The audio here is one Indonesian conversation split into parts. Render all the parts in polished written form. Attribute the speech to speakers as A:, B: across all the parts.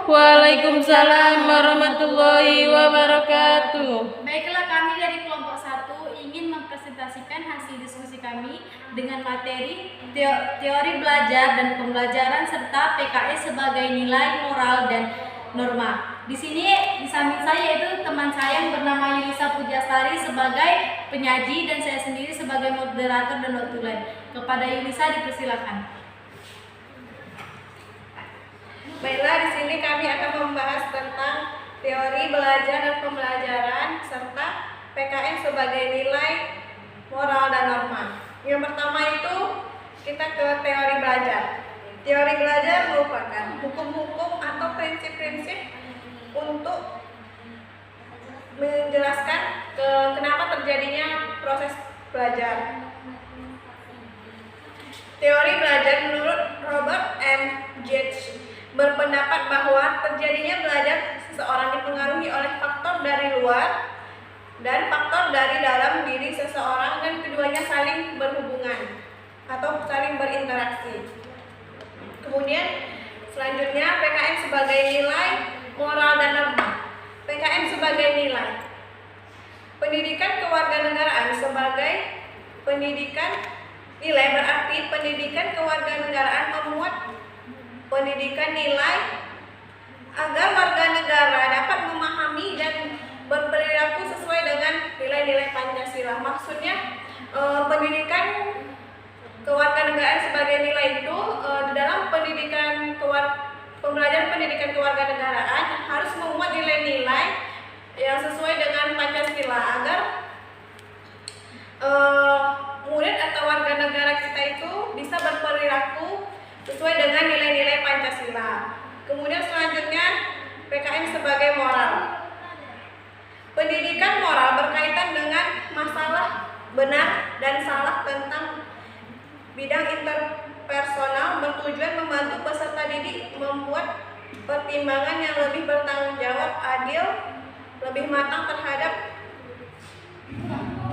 A: Waalaikumsalam warahmatullahi wabarakatuh.
B: Baiklah, kami dari kelompok 1 ingin mempresentasikan hasil diskusi kami dengan materi teori belajar dan pembelajaran serta PKS sebagai nilai, moral, dan norma. Di sini di samping saya itu teman saya yang bernama Yulisa Pujiastari sebagai penyaji dan saya sendiri sebagai moderator dan notulen. Kepada Yulisa dipersilakan.
C: Baiklah, di sini kami akan membahas tentang teori belajar dan pembelajaran serta PKN sebagai nilai, moral, dan norma. Yang pertama itu kita ke teori belajar. Teori belajar merupakan hukum-hukum atau prinsip-prinsip untuk menjelaskan kenapa terjadinya proses belajar. Teori belajar menurut Robert M. Getz berpendapat bahwa terjadinya belajar seseorang dipengaruhi oleh faktor dari luar dan faktor dari dalam diri seseorang dan keduanya saling berhubungan atau saling berinteraksi. Kemudian selanjutnya PKN sebagai nilai, moral, dan norma. PKN sebagai nilai. Pendidikan kewarganegaraan sebagai pendidikan nilai berarti pendidikan kewarganegaraan memuat pendidikan nilai agar warga negara dapat memahami dan berperilaku sesuai dengan nilai-nilai Pancasila. Maksudnya pendidikan kewarganegaraan sebagai nilai itu dalam pembelajaran pendidikan kewarganegaraan harus memuat nilai-nilai yang sesuai dengan Pancasila agar murid atau warga negara kita itu bisa berperilaku sesuai dengan nilai-nilai Pancasila. Kemudian selanjutnya PKN sebagai moral. Pendidikan moral berkaitan dengan masalah benar dan salah tentang bidang interpersonal bertujuan membantu peserta didik membuat pertimbangan yang lebih bertanggung jawab, adil, lebih matang terhadap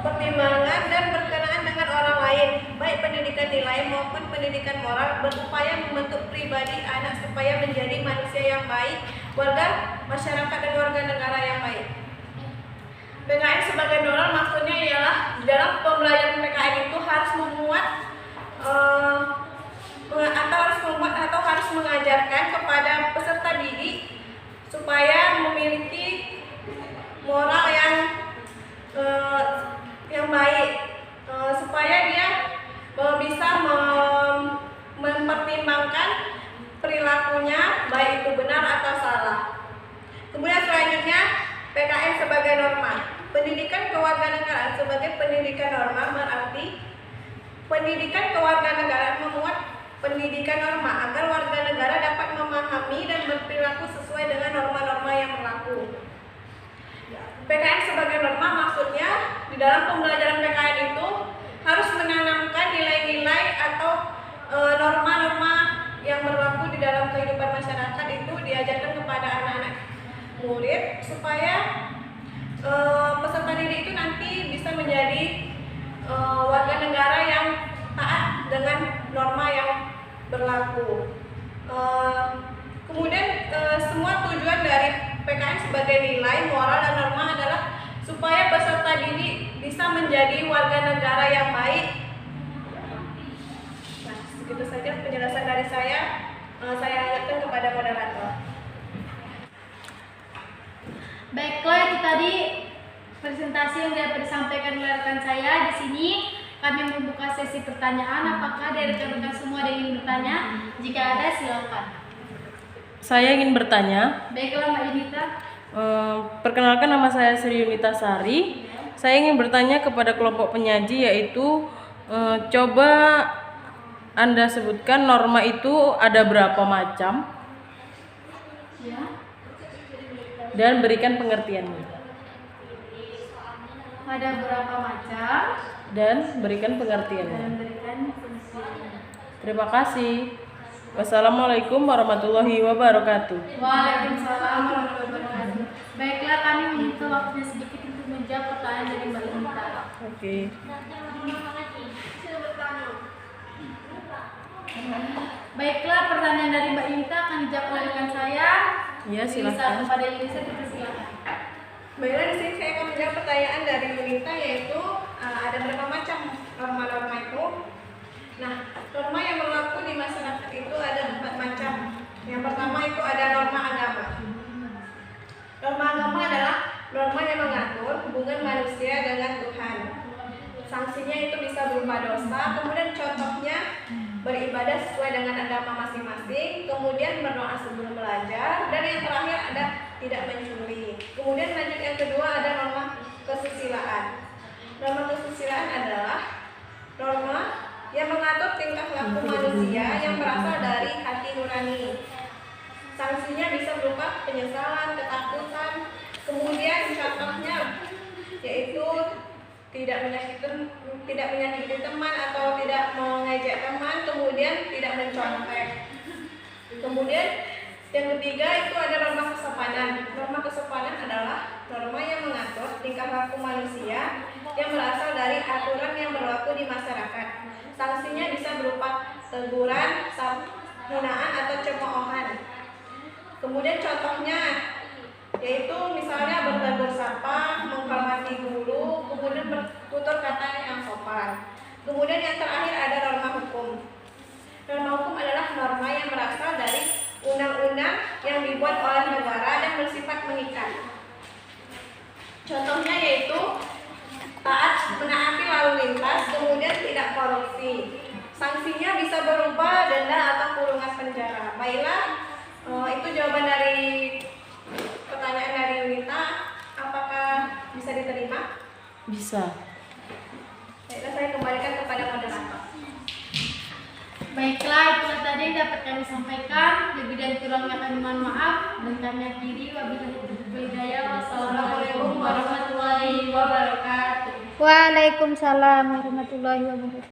C: pertimbangan dan berkenaan dengan orang lain, baik pendidikan nilai maupun pendidikan moral, berupaya membentuk pribadi anak supaya menjadi manusia yang baik, warga masyarakat dan warga negara yang baik. PKN sebagai moral maksudnya ialah dalam pembelajaran PKN itu harus memuat atau harus mengajarkan kepada peserta didik supaya memiliki moral yang baik, supaya dia bisa mempertimbangkan perilakunya baik itu benar atau salah. Kemudian selanjutnya PKN sebagai norma. Pendidikan kewarganegaraan sebagai pendidikan norma berarti pendidikan kewarganegaraan memuat pendidikan norma agar warga negara dapat memahami dan berperilaku sesuai dengan norma-norma yang berlaku. PKN sebagai norma maksudnya di dalam pembelajaran PKN itu harus menanamkan nilai-nilai atau norma-norma yang berlaku di dalam kehidupan masyarakat itu diajarkan kepada anak-anak murid supaya peserta didik itu nanti bisa menjadi warga negara yang taat dengan norma yang berlaku. Kemudian semua tujuan dari PKN sebagai nilai, moral, dan norma adalah supaya peserta didik bisa menjadi warga negara yang baik. Nah, segitu saja penjelasan dari saya. Saya lanjutkan kepada moderator.
B: Baiklah, itu tadi presentasi yang dapat disampaikan oleh rekan saya. Di sini kami membuka sesi pertanyaan. Apakah dari rekan-rekan semua ada yang ingin bertanya? Jika ada, silakan.
A: Saya ingin bertanya.
B: Baiklah, Mbak Yunita.
A: Perkenalkan, nama saya Sri Yunita Sari. Saya ingin bertanya kepada kelompok penyaji, yaitu coba Anda sebutkan norma itu ada berapa macam,
B: Ya.
A: dan berikan pengertiannya.
B: Ada berapa macam
A: Dan berikan pengertiannya.
B: dan berikan fungsinya.
A: Terima kasih. Wassalamualaikum warahmatullahi wabarakatuh.
B: Waalaikumsalam warahmatullahi wabarakatuh. Baiklah, kami meminta waktunya sedikit untuk menjawab pertanyaan dari Mbak Yunita.
A: Oke.
B: Baiklah, pertanyaan dari Mbak Yunita akan dijawab oleh rekan saya.
A: Ya,
B: Bisa
A: silakan.
B: kepada Yunisa, dipersilakan.
C: Baiklah, di sini saya akan menjawab pertanyaan dari Yunita, yaitu ada berapa macam norma-norma itu. Nah, norma yang berlaku di masyarakat itu ada 4 macam. Yang pertama itu ada norma agama. Norma agama adalah norma yang mengatur hubungan manusia dengan Tuhan. Sanksinya itu bisa berupa dosa, kemudian contohnya beribadah sesuai dengan agama masing-masing, kemudian berdoa sebelum belajar, dan yang terakhir ada tidak mencuri. Kemudian lanjut yang kedua ada norma kesusilaan. Norma kesusilaan adalah norma yang mengatur tingkah laku manusia yang berasal dari hati nurani. Sanksinya bisa berupa penyesalan, ketakutan, kemudian contohnya yaitu tidak menyakiti teman atau tidak mengejek teman, kemudian tidak mencontek. Kemudian yang ketiga itu ada norma kesopanan. Norma kesopanan adalah norma yang mengatur tingkah laku manusia yang berasal dari aturan yang berlaku di masyarakat. Sanksinya bisa berupa teguran, hinaan atau cemoohan. Kemudian contohnya yaitu misalnya bertegur sapa, menghormati guru, kemudian bertutur kata yang sopan. Kemudian yang terakhir ada norma hukum. Norma hukum adalah norma yang berasal dari undang-undang yang dibuat oleh negara dan bersifat mengikat. Contohnya yaitu taat menaati lalu lintas, kemudian tidak korupsi. Sanksinya bisa berupa denda atau kurungan penjara. Baiklah, itu jawaban dari pertanyaan dari Yunita. Apakah bisa diterima?
A: Bisa.
C: Baiklah, saya kembalikan kepada moderator.
B: Baiklah, itulah tadi yang dapat kami sampaikan. Lebih dan kurangnya kami mohon maaf, dan kami akhiri wabillahi taufiq wal hidayah. Wassalamualaikum warahmatullahi wabarakatuh.
D: Waalaikumsalam warahmatullahi wabarakatuh.